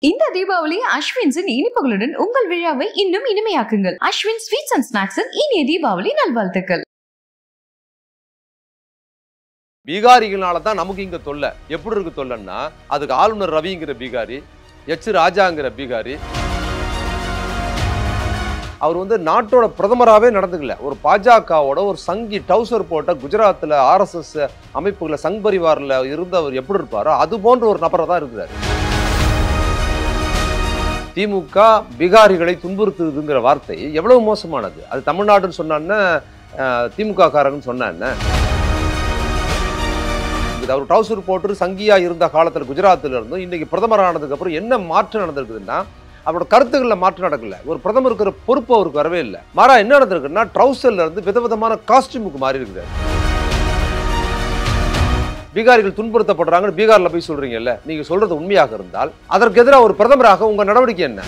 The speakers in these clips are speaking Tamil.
இந்த தீபாவளி அஸ்வின்ஸின் இனிப்புகளுடன் உங்கள் விழாவை இன்னும் இனிமையாக்குங்கள். அஸ்வின் ஸ்வீட்ஸ் அண்ட் ஸ்நாக்ஸின் இனிய தீபாவளி நல்வாழ்த்துக்கள். பீகாரிகளால தான் நமக்கு இங்க தொல்லை. எப்படி இருக்கு தொல்லைன்னா, அதுக்கு ஆளுநர் ரவிங்கிற பீகாரி, எச் ராஜாங்கிற பீகாரி, அவர் நாட்டோட பிரதமராகவே நடந்துக்கல. ஒரு பாஜகவோட ஒரு சங்கி டவுசர் போட்ட குஜராத்தில் RSS அமைப்புகளை சங் பரிவாரில் இருந்தவர் எப்படி இருப்பாரோ அது போன்ற ஒரு நபரை தான் இருக்கிறார். திமுக பீகாரிகளை துன்புறுத்துதுங்கிற வார்த்தை எவ்வளவு மோசமானது. அது தமிழ்நாடுன்னு சொன்னான்னா திமுக காரங்கன்னு சொன்ன அவர் டவுசர் போட்டு சங்கியா இருந்த காலத்தில் குஜராத்தில் இருந்தும் இன்னைக்கு பிரதமர் ஆனதுக்கு அப்புறம் என்ன மாற்றம் நடந்திருக்குதுன்னா, அவரோட கருத்துக்களில் மாற்றம் நடக்கல. ஒரு பிரதமர் இருக்கிற பொறுப்பு அவருக்கு வரவே இல்லை. மாறா என்ன நடந்திருக்குன்னா, ட்ரௌசர்ல இருந்து விதவிதமான காஸ்டியூமுக்கு மாறி இருக்குது. பீகாரிகள் துன்புறுத்தப்படுறாங்கன்னு பீகார்ல போய் சொல்றீங்கல்ல, நீங்க சொல்றது உண்மையாக இருந்தால் அதற்கு எதிராக ஒரு பிரதமராக உங்க நடவடிக்கை என்ன?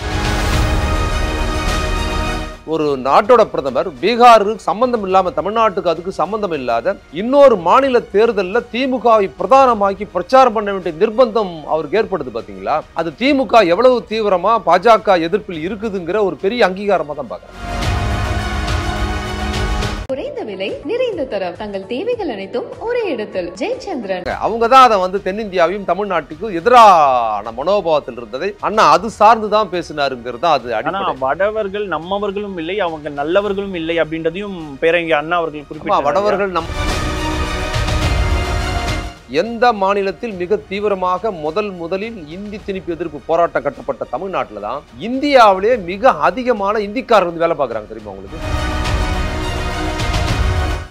ஒரு நாட்டோட பிரதமர் பீகாருக்கு சம்பந்தம் இல்லாம, தமிழ்நாட்டுக்கு அதுக்கு சம்பந்தம் இல்லாத இன்னொரு மாநில தேர்தலில் திமுகவை பிரதானமாக்கி பிரச்சாரம் பண்ண வேண்டிய நிர்பந்தம் அவருக்கு ஏற்படுது. பாத்தீங்களா? அது திமுக எவ்வளவு தீவிரமா பாஜக எதிர்ப்பில் இருக்குதுங்கிற ஒரு பெரிய அங்கீகாரமா தான் பாக்குறேன். குறைந்த விலை நிறைந்த தரம், தங்கள் தேவைகள் அனைத்தும் ஒரே இடத்தில். ஜெயச்சந்திரன் அவங்க தான் அதை தென்னிந்தியாவையும் தமிழ்நாட்டுக்கும் எதிரான மனோபாவத்தில் இருந்ததை அண்ணா அது சார்ந்துதான் பேசினாருங்கிறது. அது அடிப்படை. வடவர்கள் நம்மவர்களும் இல்லை, அவங்க நல்லவர்களும் இல்லை அப்படின்றதையும் பேரறிஞர் அண்ணா அவர்கள் குறிப்பிட்டார். வடவர்கள் எந்த மாநிலத்தில் மிக தீவிரமாக முதலில் இந்தி திணிப்பு எதிர்ப்பு போராட்டம் கட்டப்பட்ட தமிழ்நாட்டில் தான் இந்தியாவிலே மிக அதிகமான இந்திக்காரர் வேலை பார்க்குறாங்க. தெரியுமா உங்களுக்கு?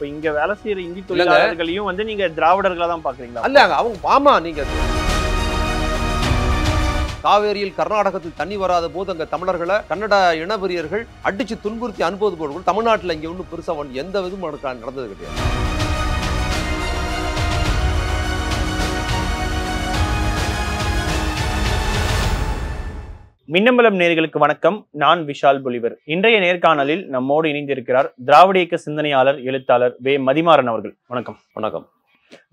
இங்க வேலை செய்யற இந்தி தொழிலாளர்களையும் நீங்க திராவிடர்களா தான் பாக்குறீங்களா? அல்ல, அவங்க ஆமா, நீங்க காவேரியில் கர்நாடகத்தில் தண்ணி வராத போது அங்க தமிழர்களை கன்னட இனவெறியர்கள் அடிச்சு துன்புறுத்தி அனுப்புவது போல தமிழ்நாட்டில் இங்க ஒன்றும் பெருசா எந்த விதமும் நடந்தது கிடையாது. மின்னம்பலம் நேயர்களுக்கு வணக்கம். நான் விஷால் பொலிவர். இன்றைய நேர்காணலில் நம்மோடு இணைந்திருக்கிறார் திராவிட இயக்க சிந்தனையாளர், எழுத்தாளர் வே மதிமாறன் அவர்கள். வணக்கம். வணக்கம்.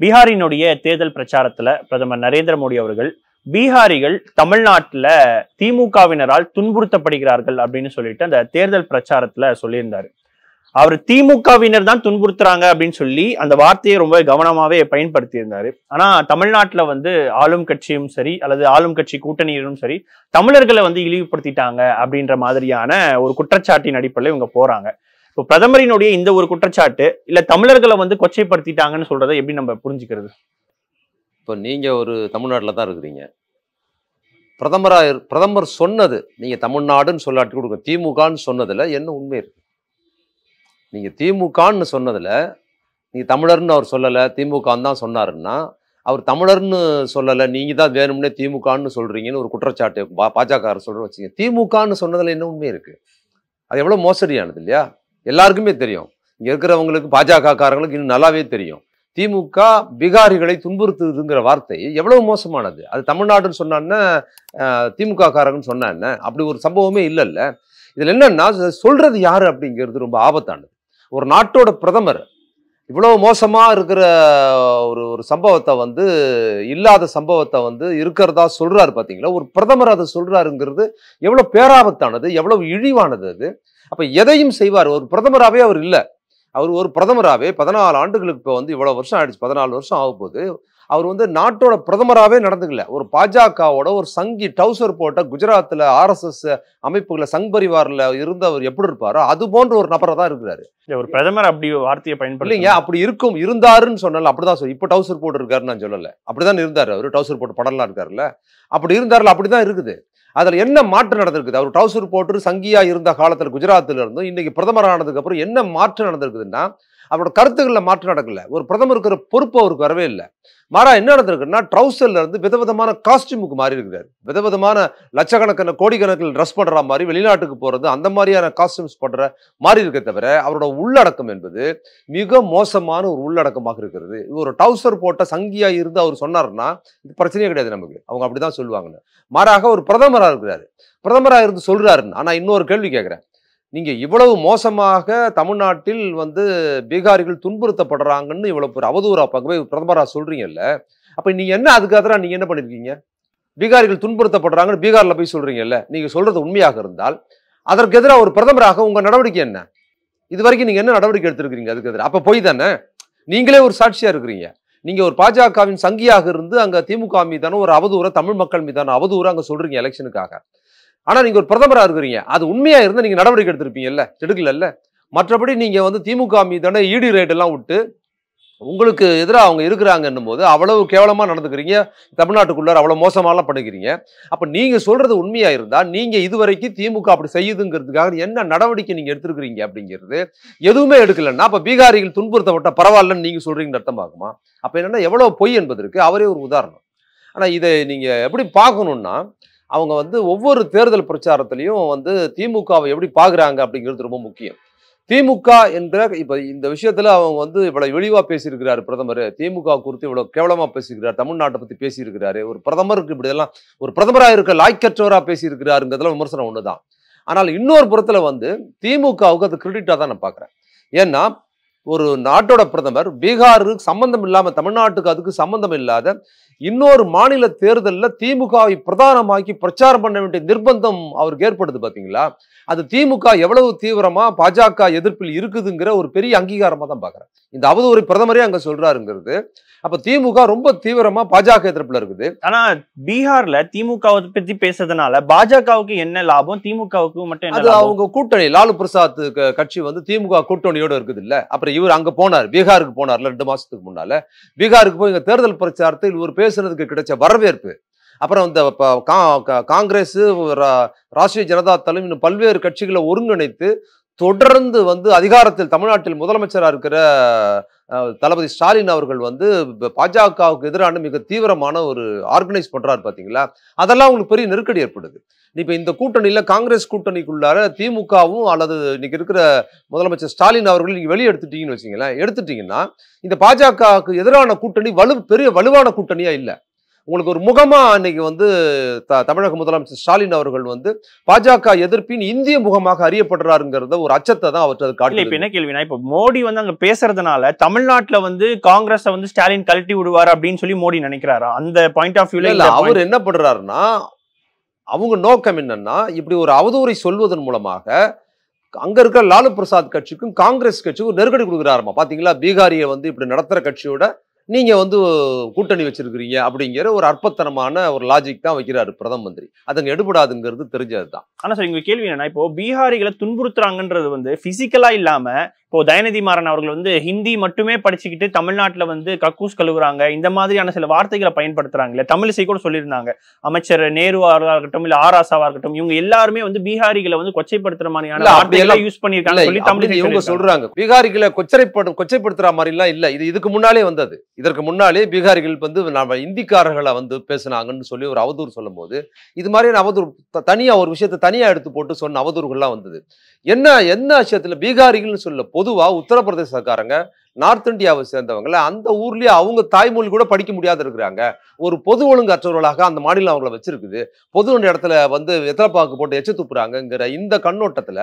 பீகாரினுடைய தேர்தல் பிரச்சாரத்துல பிரதமர் நரேந்திர மோடி அவர்கள் பீகாரிகள் தமிழ்நாட்டுல திமுகவினரால் துன்புறுத்தப்படுகிறார்கள் அப்படின்னு சொல்லிட்டு அந்த தேர்தல் பிரச்சாரத்துல சொல்லியிருந்தாரு. அவர் திமுகவினர் தான் துன்புறுத்துறாங்க அப்படின்னு சொல்லி அந்த வார்த்தையை ரொம்ப கவனமாவே பயன்படுத்தி இருந்தாரு. ஆனா தமிழ்நாட்டுல ஆளும் கட்சியும் சரி அல்லது ஆளும் கட்சி கூட்டணியிலும் சரி தமிழர்களை இழிவுபடுத்திட்டாங்க அப்படின்ற மாதிரியான ஒரு குற்றச்சாட்டின் அடிப்படையில் இவங்க போறாங்க. இப்போ பிரதமரினுடைய இந்த ஒரு குற்றச்சாட்டு இல்ல தமிழர்களை கொச்சைப்படுத்திட்டாங்கன்னு சொல்றதை எப்படி நம்ம புரிஞ்சுக்கிறது? இப்போ நீங்க ஒரு தமிழ்நாட்டில் தான் இருக்கிறீங்க. பிரதமர் சொன்னது நீங்க தமிழ்நாடுன்னு சொல்லாட்டி கொடுங்க, திமுகன்னு சொன்னதுல என்ன உண்மை இருக்கு? நீங்க திமுகன்னு சொன்னதுல நீங்க தமிழர்னு அவர் சொல்லலை, திமுகன்னு தான் சொன்னாருன்னா, அவர் தமிழர்னு சொல்லலை, நீங்க தான் வேணும்னே திமுகன்னு சொல்றீங்கன்னு ஒரு குற்றச்சாட்டு பாஜக சொல்ற வச்சுங்க. திமுகன்னு சொன்னதுல என்ன உண்மை இருக்கு? அது எவ்வளவு மோசடியானது இல்லையா? எல்லாருக்குமே தெரியும். இங்க இருக்கிறவங்களுக்கு, பாஜக காரங்களுக்கு இன்னும் நல்லாவே தெரியும். திமுக பீகாரிகளை துன்புறுத்துதுங்கிற வார்த்தை எவ்வளவு மோசமானது. அது தமிழ்நாடுன்னு சொன்னான்னா திமுக காரங்கன்னு சொன்ன அப்படி ஒரு சம்பவமே இல்லைல்ல. இதுல என்னன்னா, சொல்றது யாரு அப்படிங்கிறது ரொம்ப ஆபத்தானது. ஒரு நாட்டோட பிரதமர் இவ்வளவு மோசமா இருக்கிற ஒரு சம்பவத்தை இல்லாத சம்பவத்தை இருக்கிறதா சொல்றாரு. பாத்தீங்களா? ஒரு பிரதமர் அதை சொல்றாருங்கிறது எவ்வளவு பேராபத்தானது, எவ்வளவு இழிவானது அது. அப்ப எதையும் செய்வார். ஒரு பிரதமராகவே அவர் இல்லை. அவர் ஒரு பிரதமராகவே 14 ஆண்டுகளுக்கு இப்போ இவ்வளவு வருஷம் ஆயிடுச்சு, 14 வருஷம் ஆக போகுது. அவர் நாட்டோட பிரதமராகவே நடந்துக்கல. ஒரு பாஜகவோட ஒரு சங்கி டவுசர் போட்ட குஜராத்தில் RSS அமைப்புகளை சங் பரிவாரில் இருந்தவர் எப்படி இருப்பாரோ அது போன்ற ஒரு நபரை தான் இருக்கிறாரு. ஒரு பிரதமர் அப்படி வார்த்தையை பயன்படுத்தலைங்க. அப்படி இருந்தாருன்னு சொன்னால அப்படிதான் சொல்லி, இப்போ டவுசர் போட்டு இருக்காருன்னு நான் சொல்லலை. அப்படிதான் இருந்தாரு. அவரு டவுசர் போட்டு படம்லாம் இருக்காருல்ல, அப்படி இருந்தாருல, அப்படிதான் இருக்குது. அதுல என்ன மாற்றம் நடந்திருக்குது? அவர் டவுசர் போட்டு சங்கியா இருந்த காலத்தில் குஜராத்தில் இருந்தும் இன்னைக்கு பிரதமர் ஆனதுக்கு அப்புறம் என்ன மாற்றம் நடந்திருக்குதுன்னா, அவரோட கருத்துக்களில் மாற்றம் நடக்கல. ஒரு பிரதமர் இருக்கிற பொறுப்பு அவருக்கு வரவே இல்லை. மாறா என்ன நடந்திருக்குன்னா, ட்ரௌசர்ல இருந்து விதவிதமான காஸ்டியூமுக்கு மாறி இருக்கிறார். விதவிதமான லட்சக்கணக்கான கோடிக்கணக்கில் ட்ரெஸ் பண்ற மாதிரி, வெளிநாட்டுக்கு போறது, அந்த மாதிரியான காஸ்டியூம்ஸ் பண்ற மாதிரி இருக்க தவிர அவரோட உள்ளடக்கம் என்பது மிக மோசமான ஒரு உள்ளடக்கமாக இருக்கிறது. ஒரு டவுசர் போட்ட சங்கியா இருந்து அவர் சொன்னார்னா இது பிரச்சனையே கிடையாது நமக்கு. அவங்க அப்படிதான் சொல்லுவாங்கன்னு. மாறாக ஒரு பிரதமராக இருக்கிறாரு. பிரதமராக இருந்து சொல்றாருன்னு. ஆனா இன்னொரு கேள்வி கேட்கிறேன். நீங்க இவ்வளவு மோசமாக தமிழ்நாட்டில் பீகாரிகள் துன்புறுத்தப்படுறாங்கன்னு இவ்வளவு பேர் அவதூறா பங்கவே பிரதமரா சொல்றீங்கல்ல, அப்ப நீங்க என்ன அதுக்கு எதிராக நீங்க என்ன பண்ணிருக்கீங்க? பீகாரிகள் துன்புறுத்தப்படுறாங்கன்னு பீகார்ல போய் சொல்றீங்கல்ல, நீங்க சொல்றது உண்மையாக இருந்தால் அதற்கு எதிராக ஒரு பிரதமராக உங்க நடவடிக்கை என்ன? இது வரைக்கும் நீங்க என்ன நடவடிக்கை எடுத்திருக்கீங்க அதுக்கு எதிராக? அப்ப போய் தானே நீங்களே ஒரு சாட்சியா இருக்கிறீங்க. நீங்க ஒரு பாஜகவின் சங்கியாக இருந்து அங்க திமுக மீதான ஒரு அவதூற, தமிழ் மக்கள் மீதான அவதூற அங்க சொல்றீங்க எலெக்ஷனுக்காக. ஆனா நீங்க ஒரு பிரதமரா இருக்கிறீங்க, அது உண்மையா இருந்தா நீங்க நடவடிக்கை எடுத்திருப்பீங்கல்ல, எடுக்கல. மற்றபடி நீங்க வந்து திமுக மீதான இடி ரேட் எல்லாம் விட்டு உங்களுக்கு எதிராக அவங்க இருக்கிறாங்கன்னும் போது அவ்வளவு கேவலமா நடந்துக்கிறீங்க, தமிழ்நாட்டுக்குள்ளார அவ்வளவு மோசமாலாம் பண்ணிக்கிறீங்க. அப்ப நீங்க சொல்றது உண்மையா இருந்தா நீங்க இதுவரைக்கும் திமுக அப்படி செய்யுதுங்கிறதுக்காக என்ன நடவடிக்கை நீங்க எடுத்திருக்கிறீங்க அப்படிங்கிறது எதுவுமே எடுக்கலன்னா அப்ப பீகாரிகள் துன்புறுத்தப்பட்ட பரவாயில்லன்னு நீங்க சொல்றீங்கன்னு அர்த்தமாகுமா? அப்ப என்னன்னா எவ்வளவு பொய் என்பதற்கு அவரே ஒரு உதாரணம். ஆனா இதை நீங்க எப்படி பார்க்கணும்னா, அவங்க வந்து ஒவ்வொரு தேர்தல் பிரச்சாரத்திலையும் வந்து திமுகவை எப்படி பாக்குறாங்க அப்படிங்கிறது ரொம்ப முக்கியம். திமுக என்ற இப்ப இந்த விஷயத்துல அவங்க வந்து இவ்வளவு இழிவா பேசியிருக்கிறாரு பிரதமர், திமுக குறித்து இவ்வளவு கேவலமா பேசியிருக்கிறார், தமிழ்நாட்டை பத்தி பேசியிருக்கிறாரு, ஒரு பிரதமருக்கு இப்படி எல்லாம் ஒரு பிரதமரா இருக்க லாய்க்கற்றவரா பேசியிருக்கிறாருங்கிறதுல விமர்சனம் ஒண்ணுதான். ஆனால் இன்னொரு புறத்துல வந்து திமுகவுக்கு அது கிரெடிட்டா தான் நான் பாக்குறேன். ஏன்னா ஒரு நாட்டோட பிரதமர் பீகாருக்கு சம்பந்தம் இல்லாம, தமிழ்நாட்டுக்கு அதுக்கு சம்பந்தம் இல்லாத இன்னொரு மாநில தேர்தலில் திமுகவை பிரதானமாக்கி பிரச்சாரம் பண்ண வேண்டிய நிர்பந்தம் அவருக்கு ஏற்படுது பாத்தீங்களா? அது திமுக எவ்வளவு தீவிரமா பாஜக எதிர்ப்பில் இருக்குதுங்கிற ஒரு பெரிய அங்கீகாரமா தான் பாக்குறேன். இந்த அவதூறு பிரதமரே அங்க சொல்றாருங்கிறது. அப்ப திமுக ரொம்ப தீவிரமா பாஜக எதிர்ப்புல இருக்குது. ஆனா பீகார்ல திமுகவை பத்தி பேசுறதுனால பாஜகவுக்கு என்ன லாபம், திமுகவுக்கு மட்டும் என்ன அது லாபம்? அவங்க கூட்டணி, லாலு பிரசாத் கட்சி வந்து திமுக கூட்டணியோட இருக்குது இல்ல. அப்புறம் இவர் அங்க போனார், பீகாருக்கு போனார்ல 2 மாசத்துக்கு முன்னால. பீகாருக்கு போய் இங்க தேர்தல் பிரச்சாரத்தில் இவர் பேசுறதுக்கு கிடைச்ச வரவேற்பு, அப்புறம் இந்த காங்கிரஸ், ராஷ்டிரிய ஜனதா தளம், இன்னும் பல்வேறு கட்சிகளை ஒருங்கிணைத்து தொடர்ந்து வந்து அதிகாரத்தில் தமிழ்நாட்டில் முதலமைச்சராக இருக்கிற தளபதி ஸ்டாலின் அவர்கள் வந்து பாஜகவுக்கு எதிரான மிக தீவிரமான ஒரு ஆர்கனைஸ் பண்றாரு பாத்தீங்களா? அதெல்லாம் உங்களுக்கு பெரிய நெருக்கடி ஏற்படுது. இப்ப இந்த கூட்டணியில காங்கிரஸ் கூட்டணிக்குள்ளார திமுகவும் அல்லது இன்னைக்கு இருக்கிற முதலமைச்சர் ஸ்டாலின் அவர்கள் நீங்க வெளியே எடுத்துட்டீங்கன்னு வச்சுங்களேன், எடுத்துட்டீங்கன்னா இந்த பாஜகவுக்கு எதிரான கூட்டணி பெரிய வலுவான கூட்டணியா இல்ல. உங்களுக்கு ஒரு முகமா இன்னைக்கு வந்து தமிழக முதலமைச்சர் ஸ்டாலின் அவர்கள் வந்து பாஜக எதிர்ப்பின் இந்திய முகமாக அறியப்படுறாருங்கிறத ஒரு அச்சத்தை தான் அவற்றை காட்டல. இப்ப என்ன கேள்வினா, இப்ப மோடி வந்து அங்க பேசுறதுனால தமிழ்நாட்டுல வந்து காங்கிரஸ் வந்து ஸ்டாலின் கழட்டி விடுவார் அப்படின்னு சொல்லி மோடி நினைக்கிறாரா? அந்த பாயிண்ட் ஆஃப் வியூல இல்ல, அவர் என்ன பண்றாருன்னா, அவங்க நோக்கம் என்னன்னா இப்படி ஒரு அவதூறை சொல்வதன் மூலமாக அங்க இருக்கிற லாலு பிரசாத் கட்சிக்கும் காங்கிரஸ் கட்சிக்கும் நெருக்கடி கொடுக்குறாருமா. பாத்தீங்களா, பீகாரியை வந்து இப்படி நடத்துற கட்சியோட நீங்க வந்து கூட்டணி வச்சிருக்கிறீங்க அப்படிங்கிற ஒரு அற்பத்தனமான ஒரு லாஜிக் தான் வைக்கிறாரு பிரதம மந்திரி. அதங்க எடுபடாதுங்கிறது தெரிஞ்சதுதான். ஆனா சார், இங்க கேள்வி என்னன்னா, இப்போ பீகாரிகளை துன்புறுத்துறாங்கன்றது வந்து பிசிக்கலா இல்லாம, இப்போ தயநிதி மாறன் அவர்கள் வந்து ஹிந்தி மட்டுமே படிச்சுக்கிட்டு தமிழ்நாட்டுல வந்து கக்கூஸ் கழுவுறாங்க, இந்த மாதிரியான சில வார்த்தைகளை பயன்படுத்துறாங்க. தமிழிசை கூட சொல்லியிருந்தாங்க, அமைச்சர் நேருவா இருக்கட்டும் இல்ல ஆராசாவா இருக்கட்டும், இவங்க எல்லாருமே வந்து பீகாரிகளை வந்து கொச்சைப்படுத்துற மாதிரியான வார்த்தைகளை யூஸ் பண்ணிருக்காங்க சொல்லி தமிழிசை இவங்க சொல்றாங்க. பீகாரிகளை கொச்சைப்படுத்துற மாதிரி எல்லாம் இல்ல, இது இதுக்கு முன்னாலே வந்தது. இதற்கு முன்னாலே பீகாரிகள் வந்து நம்ம இந்திக்காரர்களை வந்து பேசினாங்கன்னு சொல்லி ஒரு அவதூறு சொல்லும் போது இது மாதிரியான அவதூறு தனியா ஒரு விஷயத்தை தனியா எடுத்து போட்டு சொன்ன அவதூறுகள்லாம் வந்தது. என்ன விஷயத்துல பீகாரிகள்னு சொல்ல, பொதுவா உத்தரப்பிரதேசக்காரங்க நார்த் இந்தியாவை சேர்ந்தவங்கள அந்த ஊர்லயே அவங்க தாய்மொழி கூட படிக்க முடியாத இருக்கிறாங்க. ஒரு பொது ஒழுங்கு அற்றவர்களாக அந்த மாநிலம் அவங்கள வச்சிருக்குது. பொது இடத்துல வந்து வெத்தலைப்பாக்கு போட்டு எச்ச துப்புறாங்கிற இந்த கண்ணோட்டத்துல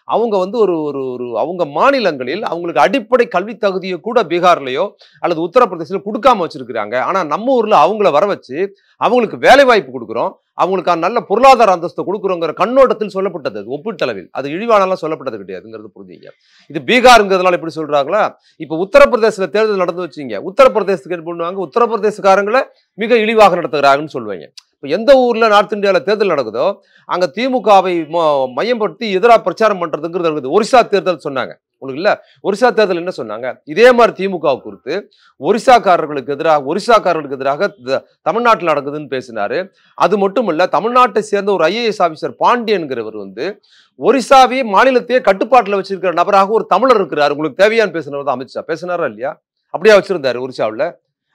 அவங்க வந்து ஒரு அவங்க மாநிலங்களில் அவங்களுக்கு அடிப்படை கல்வி தகுதியை கூட பீகார்லயோ அல்லது உத்தரப்பிரதேசத்துல கொடுக்காம வச்சிருக்கிறாங்க. ஆனா நம்ம ஊர்ல அவங்கள வர வச்சு அவங்களுக்கு வேலை வாய்ப்பு கொடுக்குறோம், அவங்களுக்கு நல்ல பொருளாதார அந்தஸ்து கொடுக்குறோங்கிற கண்ணோட்டத்தில் சொல்லப்பட்டது. ஒப்பீட்டளவில் அது இழிவானலாம் சொல்லப்பட்டது கிடையாதுங்கிறது புரிஞ்சுங்க. இது பீகாருங்கிறதுனால எப்படி சொல்றாங்களா? இப்ப உத்தரப்பிரதேசத்துல தேர்தல் நடந்து வச்சீங்க, உத்தரப்பிரதேசத்துக்கு என்ன பண்ணுவாங்க, உத்தரப்பிரதேசக்காரங்களை மிக இழிவாக நடத்துகிறாங்கன்னு சொல்லுவாங்க. இப்போ எந்த ஊர்ல நார்த் இந்தியாவில் தேர்தல் நடக்குதோ அங்க திமுகவை மையப்படுத்தி எதிராக பிரச்சாரம் பண்றதுங்கிறது இருக்குது. ஒரிசா தேர்தல் சொன்னாங்க உங்களுக்கு இல்ல, ஒரிசா தேர்தல் என்ன சொன்னாங்க, இதே மாதிரி திமுக குறித்து ஒரிசாக்காரர்களுக்கு எதிராக தமிழ்நாட்டில் நடக்குதுன்னு பேசினாரு. அது மட்டும் இல்ல, தமிழ்நாட்டை சேர்ந்த ஒரு IAS ஆபீசர் பாண்டியன்கிறவர் வந்து ஒரிசாவையே மாநிலத்தையே கட்டுப்பாட்டில் வச்சிருக்கிற நபராக ஒரு தமிழர் இருக்கிறார், உங்களுக்கு தேவையான்னு பேசினவர் தான் அமித்ஷா. பேசினாரா இல்லையா? அப்படியா வச்சிருந்தாரு ஒரிசாவில்.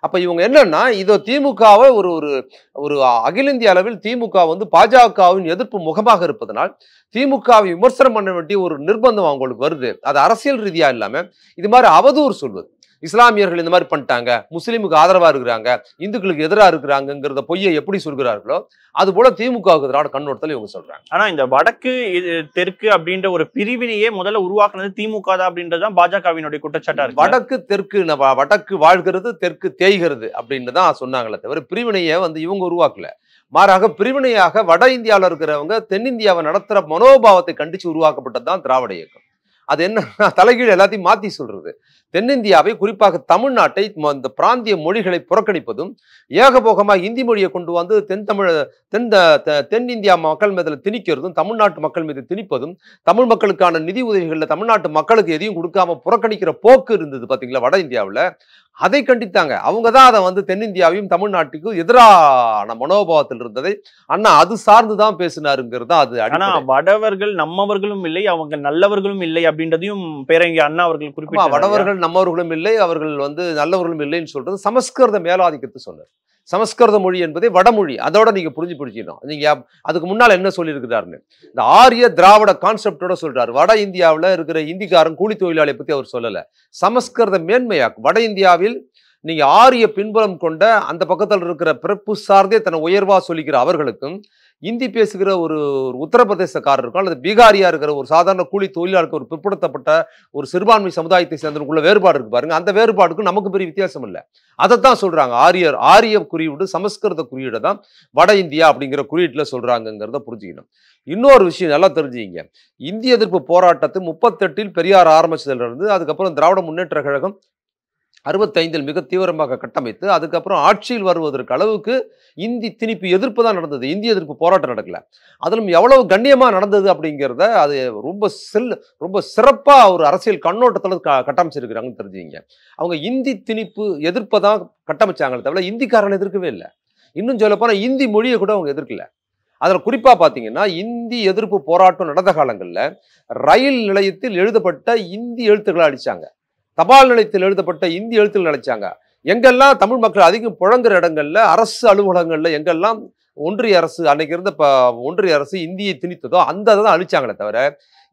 அப்ப இவங்க என்னன்னா இதோ திமுகவை ஒரு அகில இந்திய அளவில் திமுக வந்து பாஜகவின் எதிர்ப்பு முகமாக இருப்பதனால் திமுகவை விமர்சனம் பண்ண வேண்டிய ஒரு நிர்பந்தம் அவங்களுக்கு வருது. அது அரசியல் ரீதியா இல்லாம இது மாதிரி அவதூறு சொல்வது, இஸ்லாமியர்கள் இந்த மாதிரி பண்ணிட்டாங்க, முஸ்லீமுக்கு ஆதரவா இருக்கிறாங்க, இந்துக்களுக்கு எதிராக இருக்கிறாங்கிறத பொய்யை எப்படி சொல்கிறார்களோ அது போல திமுகவுக்கு எதிரான கண்ணோட்டத்தில் இவங்க சொல்றாங்க. ஆனா இந்த வடக்கு தெற்கு அப்படின்ற ஒரு பிரிவினையே முதல்ல உருவாக்குனது திமுக தான் அப்படின்றதுதான் பாஜகவினுடைய குற்றச்சாட்டா இருக்கு. வடக்கு தெற்கு, வடக்கு வாழ்கிறது தெற்கு தேய்கிறது அப்படின்னு தான் சொன்னாங்களே தவிர பிரிவினையை வந்து இவங்க உருவாக்கல. மாறாக பிரிவினையாக வட இந்தியாவில் இருக்கிறவங்க தென்னிந்தியாவை நடத்துற மனோபாவத்தை கண்டிச்சு உருவாக்கப்பட்டதுதான் திராவிட இயக்கம். அது என்ன தலைகீழ் எல்லாத்தையும் மாத்தி சொல்றது. தென்னிந்தியாவை குறிப்பாக தமிழ்நாட்டை இந்த பிராந்திய மொழிகளை புறக்கணிப்பதும் ஏகபோகமாக இந்தி மொழியை கொண்டு வந்து தென்னிந்தியா மக்கள் மீது திணிக்கிறதும் தமிழ்நாட்டு மக்கள் மீது திணிப்பதும் தமிழ் மக்களுக்கான நிதி உதவிகளில் தமிழ்நாட்டு மக்களுக்கு எதையும் கொடுக்காம புறக்கணிக்கிற போக்கு இருந்தது பாத்தீங்களா வட இந்தியாவில். அதை கண்டித்தாங்க. அவங்க தான் அதை வந்து தென்னிந்தியாவையும் தமிழ்நாட்டுக்கும் எதிரான மனோபாவத்தில் இருந்ததை அண்ணா அது சார்ந்துதான் பேசினாருங்கிறது. அது ஆனா வடவர்கள் நம்மவர்களும் இல்லை, அவங்க நல்லவர்களும் இல்லை அப்படின்றதையும் பேரறிஞர் அண்ணா அவர்கள் குறிப்பிட்டார். வடவர்கள் நம்மவர்களும் இல்லை, அவர்கள் வந்து நல்லவர்களும் இல்லைன்னு சொல்றது சமஸ்கிருத மேலாதிக்கத்தை சொன்னார். சமஸ்கிருத மொழி என்பதை வடமொழி, அதோட நீங்க புரிஞ்சுக்கணும். நீங்க அதுக்கு முன்னால் என்ன சொல்லியிருக்கிறாருன்னு இந்த ஆரிய திராவிட கான்செப்டோட சொல்றாரு. வட இந்தியாவில் இருக்கிற இந்திக்காரன் கூலி தொழிலாளியை பத்தி அவர் சொல்லல. சமஸ்கிருத மேன்மையாக்கும். வட இந்தியாவில் நீங்க ஆரிய பின்புலம் கொண்ட அந்த பக்கத்தில் இருக்கிற பிறப்பு சார்ந்தே தன்னை உயர்வா சொல்லிக்கிற அவர்களுக்கும் இந்தி பேசுகிற ஒரு உத்தரப்பிரதேசக்காரர் இருக்கும் அல்லது பீகாரியா இருக்கிற ஒரு சாதாரண கூலி தொழிலாளருக்கு ஒரு பிற்படுத்தப்பட்ட ஒரு சிறுபான்மை சமுதாயத்தை சேர்ந்தவங்களுக்குள்ள வேறுபாடு இருக்கு பாருங்க. அந்த வேறுபாடுக்கும் நமக்கு பெரிய வித்தியாசம் இல்லை. அதைத்தான் சொல்றாங்க. ஆரிய குறியீடு சமஸ்கிருத குறியீடு தான் வட இந்தியா அப்படிங்கிற குறியீட்டுல சொல்றாங்கிறத புரிஞ்சுக்கணும். இன்னொரு விஷயம் நல்லா தெரிஞ்சுக்கிங்க. இந்திய எதிர்ப்பு போராட்டத்தை 38 பெரியார் ஆரம்பிச்சதுல இருந்து அதுக்கப்புறம் திராவிட முன்னேற்ற கழகம் 65 மிக தீவிரமாக கட்டமைத்து அதுக்கப்புறம் ஆட்சியில் வருவதற்கு அளவுக்கு இந்தி திணிப்பு எதிர்ப்பு தான் நடந்தது. இந்திய எதிர்ப்பு போராட்டம் நடக்கல. அதிலும் எவ்வளவு கண்ணியமா நடந்தது அப்படிங்கிறத அது ரொம்ப சிறப்பா ஒரு அரசியல் கண்ணோட்டத்தில் கட்டமைச்சிருக்கிறாங்கன்னு தெரிஞ்சுங்க. அவங்க இந்தி திணிப்பு எதிர்ப்பை தான் கட்டமைச்சாங்களே தவிர இந்திக்காரன் எதிர்க்கவே இல்லை. இன்னும் சொல்ல போனா இந்தி மொழியை கூட அவங்க எதிர்க்கல. அதில் குறிப்பா பாத்தீங்கன்னா இந்தி எதிர்ப்பு போராட்டம் நடந்த காலங்களில் ரயில் நிலையத்தில் எழுதப்பட்ட இந்தி எழுத்துக்களை அடிச்சாங்க. தபால் நிலையத்தில் எழுதப்பட்ட இந்தி எழுத்துக்கள் அழைச்சாங்க. எங்கெல்லாம் தமிழ் மக்கள் அதிகம் புழங்குற இடங்கள்ல அரசு அலுவலகங்கள்ல எங்கெல்லாம் ஒன்றிய அரசு அன்னைக்கு இருந்த ஒன்றிய அரசு இந்தியை திணித்ததோ அந்த தான் அழிச்சாங்களே தவிர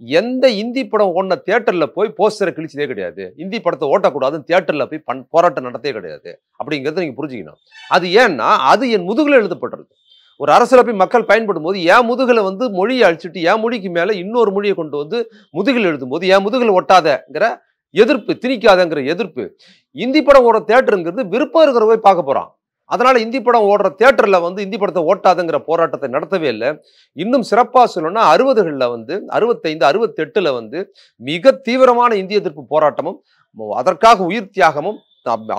எந்த இந்தி படம் ஓடின தியேட்டர்ல போய் போஸ்டரை கிழிச்சதே கிடையாது. இந்தி படத்தை ஓட்டக்கூடாதுன்னு தியேட்டர்ல போய் போராட்டம் நடத்தே கிடையாது. அப்படிங்கிறத நீங்க புரிஞ்சுக்கணும். அது ஏன்னா அது என் முதுகுல எழுதப்பட்டிருக்கு. ஒரு அரசுல போய் மக்கள் பயன்படும் போது என் முதுகுல வந்து மொழியை அழிச்சிட்டு என் மொழிக்கு மேல இன்னொரு மொழியை கொண்டு வந்து முதுகில் எழுதும் போது என் முதுகுல ஒட்டாதங்கிற எதிர்ப்பு, திணிக்காதங்கிற எதிர்ப்பு. இந்தி படம் ஓடுற தியேட்டருங்கிறது விருப்பம் இருக்கிற போய் பார்க்க போறான். அதனால இந்தி படம் ஓடுற தியேட்டர்ல வந்து இந்தி படத்தை ஓட்டாதுங்கிற போராட்டத்தை நடத்தவே இல்லை. இன்னும் சிறப்பா சொல்லணும்னா 60களில் வந்து 65, 68ல வந்து மிக தீவிரமான இந்திய எதிர்ப்பு போராட்டமும் அதற்காக உயிர் தியாகமும்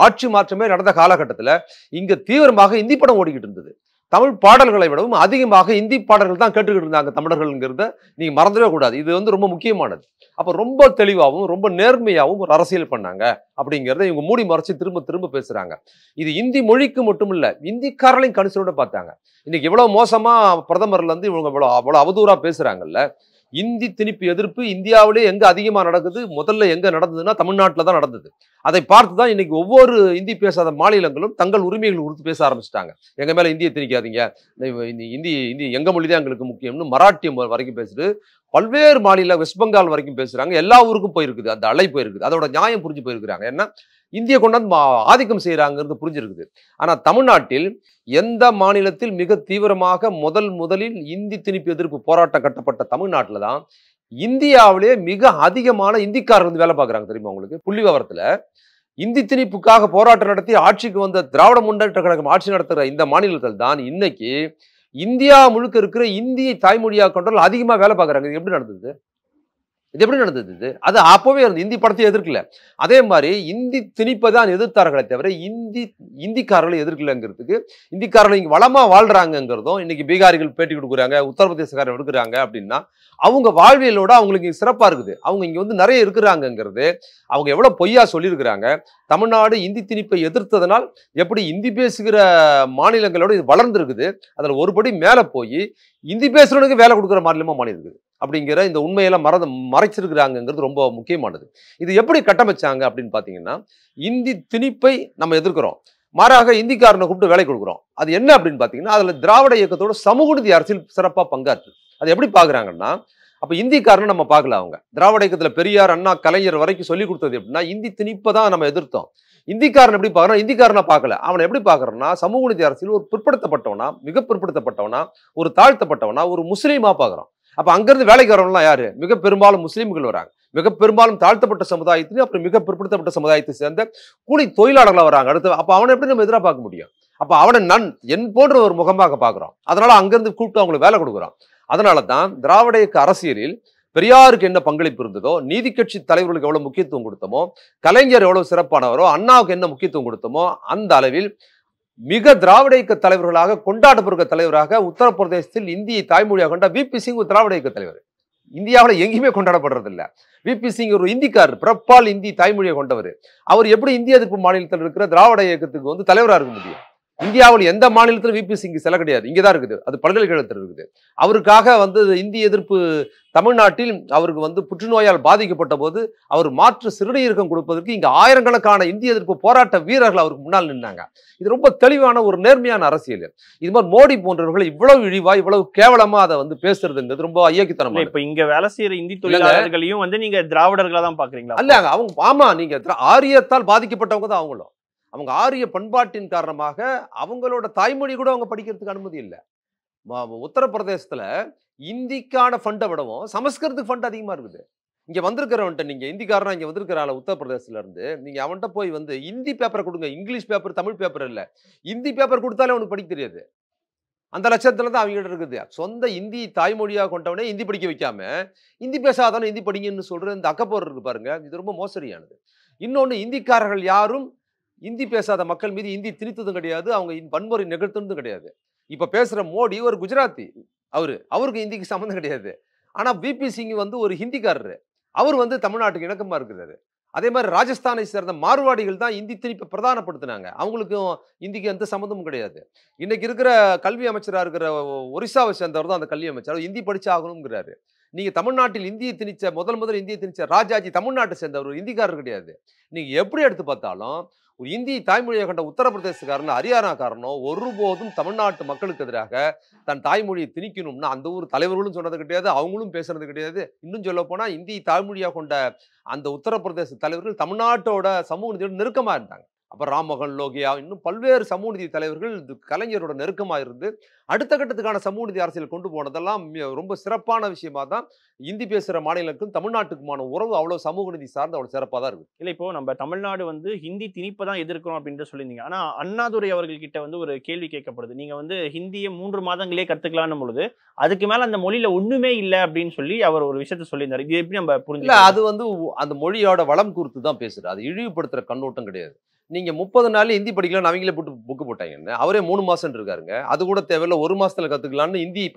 ஆட்சி மாற்றமே நடந்த காலகட்டத்தில் இங்க தீவிரமாக இந்தி படம் ஓடிக்கிட்டு இருந்தது. தமிழ் பாடல்களை விடவும் அதிகமாக இந்தி பாடல்கள் தான் கேட்டுக்கிட்டு இருந்தாங்க தமிழர்கள்ங்கிறத நீங்க மறந்துடவே கூடாது. இது வந்து ரொம்ப முக்கியமானது. அப்ப ரொம்ப தெளிவாகவும் ரொம்ப நேர்மையாகவும் ஒரு அரசியல் பண்ணாங்க அப்படிங்கிறத இவங்க மூடி மறைச்சு திரும்ப திரும்ப பேசுறாங்க. இது இந்தி மொழிக்கு மட்டும் இல்ல, இந்திக்காரர்களையும் கணிசனோட பார்த்தாங்க. இன்னைக்கு எவ்வளவு மோசமா பிரதமர்ல இருந்து இவங்க அவ்வளவு அவதூறா பேசுறாங்கல்ல. இந்தி திணிப்பு எதிர்ப்பு இந்தியாவிலே எங்க அதிகமா நடக்குது, முதல்ல எங்க நடந்ததுன்னா தமிழ்நாட்டில் தான் நடந்தது. அதை பார்த்துதான் இன்னைக்கு ஒவ்வொரு இந்தி பேசாத மாநிலங்களும் தங்கள் உரிமைகள் குறித்து பேச ஆரம்பிச்சிட்டாங்க. எங்க மேல இந்தியை திணிக்காதீங்க, இந்தி எங்க மொழி தான் எங்களுக்கு முக்கியம்னு மராட்டியம் வரைக்கும் பேசுது. பல்வேறு மாநில வெஸ்ட் பெங்கால் வரைக்கும் பேசுறாங்க. எல்லா ஊருக்கும் போயிருக்குது, அந்த அலை போயிருக்குது. அதோட நியாயம் புரிஞ்சு போயிருக்கிறாங்க. ஏன்னா இந்திய கொண்டாந்து ஆதிக்கம் செய்யறாங்கிறது புரிஞ்சிருக்குது. ஆனா தமிழ்நாட்டில் எந்த மாநிலத்தில் மிக தீவிரமாக முதலில் இந்தி திணிப்பு எதிர்ப்பு போராட்டம் கட்டப்பட்ட தமிழ்நாட்டில் தான் இந்தியாவிலே மிக அதிகமான இந்திக்காரர் வந்து வேலை பார்க்குறாங்க. தெரியுமா உங்களுக்கு? புள்ளி விவரத்துல இந்தி திணிப்புக்காக போராட்டம் நடத்தி ஆட்சிக்கு வந்த திராவிட முன்னேற்ற கழகம் ஆட்சி நடத்துகிற இந்த மாநிலத்தில் தான் இன்னைக்கு இந்தியா முழுக்க இருக்கிற இந்தியை தாய்மொழியாக கொண்டால் அதிகமாக வேலை பார்க்குறாங்க. இது எப்படி நடந்தது? அது அப்பவே இந்தி படத்தை எதிர்க்கல. அதே மாதிரி இந்தி திணிப்பை தான் எதிர்த்தார்களே தவிர இந்திக்காரர்களை எதிர்க்கலங்கிறதுக்கு இந்திக்காரர்கள் இங்க வளமா வாழ்றாங்கிறதும் இன்னைக்கு பீகாரிகள் பேட்டி கொடுக்குறாங்க, உத்தரப்பிரதேசக்காரர் எடுக்கிறாங்க அப்படின்னா அவங்க வாழ்வியலோட அவங்களுக்கு சிறப்பா இருக்குது. அவங்க இங்க வந்து நிறைய இருக்கிறாங்கிறது அவங்க எவ்வளவு பொய்யா சொல்லியிருக்கிறாங்க. தமிழ்நாடு இந்தி திணிப்பை எதிர்த்ததனால் எப்படி இந்தி பேசுகிற மாநிலங்களோட இது வளர்ந்து இருக்குது, அதுல ஒருபடி மேல போய் இந்தி பேசுறவனுக்கு வேலை கொடுக்குற மாநிலமா மாறி இருக்குது அப்படிங்கிற இந்த உண்மையெல்லாம் மறைச்சிருக்கிறாங்கிறது ரொம்ப முக்கியமானது. இது எப்படி கட்டமைச்சாங்க அப்படின்னு பாத்தீங்கன்னா, இந்தி திணிப்பை நம்ம எதிர்க்கிறோம், மாறாக இந்திக்காரனை கூப்பிட்டு வேலை கொடுக்குறோம். அது என்ன அப்படின்னு பாத்தீங்கன்னா, அதுல திராவிட இயக்கத்தோட சமூக நீதி அரசியல் சிறப்பா பங்காற்று. அது எப்படி பாக்குறாங்கன்னா, அப்ப இந்திக்காரனை நம்ம பார்க்கல. அவங்க திராவிட இயக்கத்துல பெரியார், அண்ணா, கலைஞர் வரைக்கும் சொல்லி கொடுத்தது எப்படின்னா இந்தி திணிப்பை தான் நம்ம எதிர்த்தோம். இந்திக்காரன் எப்படி பார்க்கறோம்? இந்திக்காரனை பார்க்கல. அவனை எப்படி பார்க்கறோம்னா சமூக நீதி அரசியல் ஒரு பிற்படுத்தப்பட்டவனா, மிக பிற்படுத்தப்பட்டவனா, ஒரு தாழ்த்தப்பட்டவனா, ஒரு முஸ்லீமா பார்க்கறோம். அப்ப அங்கிருந்து வேலைக்கு வரவங்கலாம் யாரு? மிக பெரும்பாலும் முஸ்லீம்கள் வராங்க. மிக பெரும்பாலும் தாழ்த்தப்பட்ட சமுதாயத்திலும் அப்புறம் மிக பிற்படுத்தப்பட்ட சமுதாயத்தை சேர்ந்த கூலி தொழிலாளர்களா வராங்க. அடுத்து அப்ப அவனை எப்படி நம்ம எதிராக பார்க்க முடியும்? அப்ப அவனை என் போன்ற ஒரு முகமாக பார்க்குறோம். அதனால அங்கிருந்து கூப்பிட்டு அவங்களுக்கு வேலை கொடுக்குறோம். அதனால தான் திராவிட இயக்க அரசியலில் பெரியாருக்கு என்ன பங்களிப்பு இருந்ததோ, நீதி கட்சி தலைவர்களுக்கு எவ்வளவு முக்கியத்துவம் கொடுத்தோமோ, கலைஞர் எவ்வளவு சிறப்பானவரோ, அண்ணாவுக்கு என்ன முக்கியத்துவம் கொடுத்தோமோ, அந்த அளவில் மிக திராவிட இயக்க தலைவர்களாக கொண்டாடப்படுகிற தலைவராக உத்தரப்பிரதேசத்தில் இந்தியை தாய்மொழியாக கொண்ட விபி சிங் ஒரு திராவிட இயக்க தலைவர். இந்தியாவில் எங்கேயுமே கொண்டாடப்படுறது இல்லை. விபி சிங் ஒரு இந்திக்காரர், பிறப்பால் இந்தி தாய்மொழியை கொண்டவர். அவர் எப்படி இந்திய எதிர்ப்பு மாநிலத்தில் இருக்கிற திராவிட இயக்கத்துக்கு வந்து தலைவராக இருக்க முடியும்? இந்தியாவில் எந்த மாநிலத்திலும் விபி சிங் செல்ல கிடையாது, இங்கேதான் இருக்குது, அது பல்கலைக்கழகத்தில் இருக்குது. அவருக்காக வந்து இந்திய எதிர்ப்பு தமிழ்நாட்டில் அவருக்கு வந்து புற்றுநோயால் பாதிக்கப்பட்ட போது அவர் மாற்று சிறுநீரகம் கொடுப்பதற்கு இங்க ஆயிரக்கணக்கான இந்திய எதிர்ப்பு போராட்ட வீரர்கள் அவருக்கு முன்னால் நின்னாங்க. இது ரொம்ப தெளிவான ஒரு நேர்மையான அரசியல். இது மாதிரி மோடி போன்றவர்கள் இவ்வளவு இழிவா இவ்வளவு கேவலமா அதை வந்து பேசுறதுங்கிறது ரொம்ப ஐயக்கித்தனம். இப்ப இங்க வேலை செய்யற இந்தி தொழிலாளர்களையும் வந்து நீங்க திராவிடர்களா தான் பாக்குறீங்களா? அல்ல, அவங்க ஆமா, நீங்க ஆரியத்தால் பாதிக்கப்பட்டவங்க தான் அவங்களும். அவங்க ஆரிய பண்பாட்டின் காரணமாக அவங்களோட தாய்மொழி கூட அவங்க படிக்கிறதுக்கு அனுமதி இல்லை. உத்தரப்பிரதேசத்துல இந்திக்கான ஃபண்டை விடவும் சமஸ்கிருதத்துக்கு ஃபண்ட் அதிகமா இருக்குது. இங்க வந்திருக்கிறவன்ட்ட நீங்க இந்திக்காரனா இங்க வந்திருக்கிறாள் உத்தரப்பிரதேசத்துல இருந்து, நீங்க அவன்கிட்ட போய் வந்து இந்தி பேப்பரை கொடுங்க, இங்கிலீஷ் பேப்பர் தமிழ் பேப்பர் இல்ல, இந்தி பேப்பர் கொடுத்தாலே அவனுக்கு படிக்க தெரியாது. அந்த லட்சத்துல தான் அவங்க இருக்குது. சொந்த இந்தி தாய்மொழியாக கொண்டவனே இந்தி படிக்க வைக்காம இந்தி பேசாதானே இந்தி படிங்கன்னு சொல்ற இந்த அக்கப்போர் இருக்கு பாருங்க, இது ரொம்ப மோசடியானது. இன்னொன்னு, இந்திக்காரர்கள் யாரும் இந்தி பேசாத மக்கள் மீது இந்தி திணித்ததும் கிடையாது, அவங்க வன்முறை நிகழ்த்துனதும் கிடையாது. இப்ப பேசுற மோடி ஒரு குஜராத்தி, அவருக்கு இந்திக்கு சம்மந்தம் கிடையாது. ஆனா விபி சிங் வந்து ஒரு ஹிந்திக்காரரு, அவர் வந்து தமிழ்நாட்டுக்கு இணக்கமா இருக்கிறாரு. அதே மாதிரி ராஜஸ்தானை சேர்ந்த மார்வாடிகள் தான் இந்தி திணிப்பை பிரதானப்படுத்தினாங்க, அவங்களுக்கும் இந்திக்கு எந்த சம்மந்தமும் கிடையாது. இன்னைக்கு இருக்கிற கல்வி அமைச்சராக இருக்கிற ஒரிசாவை சேர்ந்தவர் தான் அந்த கல்வி அமைச்சர், இந்தி படிச்சு ஆகணுங்கிறாரு. நீங்க தமிழ்நாட்டில் இந்தியை திணிச்ச முதல் இந்தியை திணிச்ச ராஜாஜி தமிழ்நாட்டை சேர்ந்தவர், இந்திக்காரர் கிடையாது. நீங்க எப்படி எடுத்து பார்த்தாலும் ஒரு இந்தி தாய்மொழியை கண்ட உத்தரப்பிரதேசக்காரனோ ஹரியானாக்காரனோ ஒருபோதும் தமிழ்நாட்டு மக்களுக்கு எதிராக தன் தாய்மொழியை திணிக்கணும்னா அந்த ஊர் தலைவர்களும் சொன்னது கிடையாது, அவங்களும் பேசுறது கிடையாது. இன்னும் சொல்ல போனா இந்தி தாய்மொழியாக கொண்ட அந்த உத்தரப்பிரதேச தலைவர்கள் தமிழ்நாட்டோட சமூக நீதியோட நெருக்கமா இருந்தாங்க. அப்ப ராம்மோகன் லோகியா இன்னும் பல்வேறு சமூக நீதி தலைவர்கள் கலைஞரோட நெருக்கமா இருந்து அடுத்த கட்டத்துக்கான சமூக நீதி அரசியல் கொண்டு போனதெல்லாம் ரொம்ப சிறப்பான விஷயமா தான். இந்தி பேசுற மாநிலங்களுக்கும் தமிழ்நாட்டுக்குமான உறவு அவ்வளவு சமூக நீதி சார்ந்து அவ்வளவு சிறப்பா தான் இருக்கு. இல்ல, இப்போ நம்ம தமிழ்நாடு வந்து ஹிந்தி திணிப்பை தான் எதிர்க்கிறோம் அப்படின்னு சொல்லியிருந்தீங்க. ஆனா அண்ணாதுரை அவர்கள் கிட்ட வந்து ஒரு கேள்வி கேட்கப்படுது, நீங்க வந்து ஹிந்தியை 3 மாதங்களே கத்துக்கலாம்னு பொழுது அதுக்கு மேல அந்த மொழியில ஒண்ணுமே இல்லை அப்படின்னு சொல்லி அவர் ஒரு விஷயத்த சொல்லியிருந்தாரு. இது எப்படி நம்ம புரிஞ்சு? அது வந்து அந்த மொழியோட வளம் குறித்து தான் பேசுறது, அது இழிவுபடுத்துற கண்ணோட்டம் கிடையாது. நீங்க 30 நாள் ஹிந்தி படிக்கலாம் அவங்களே போட்டு புக்கு போட்டாங்கன்னு அவரே 3 மாசம் இருக்காருங்க. அது கூட தேவையில்ல, 1 மாசத்துல கத்துக்கலாம்னு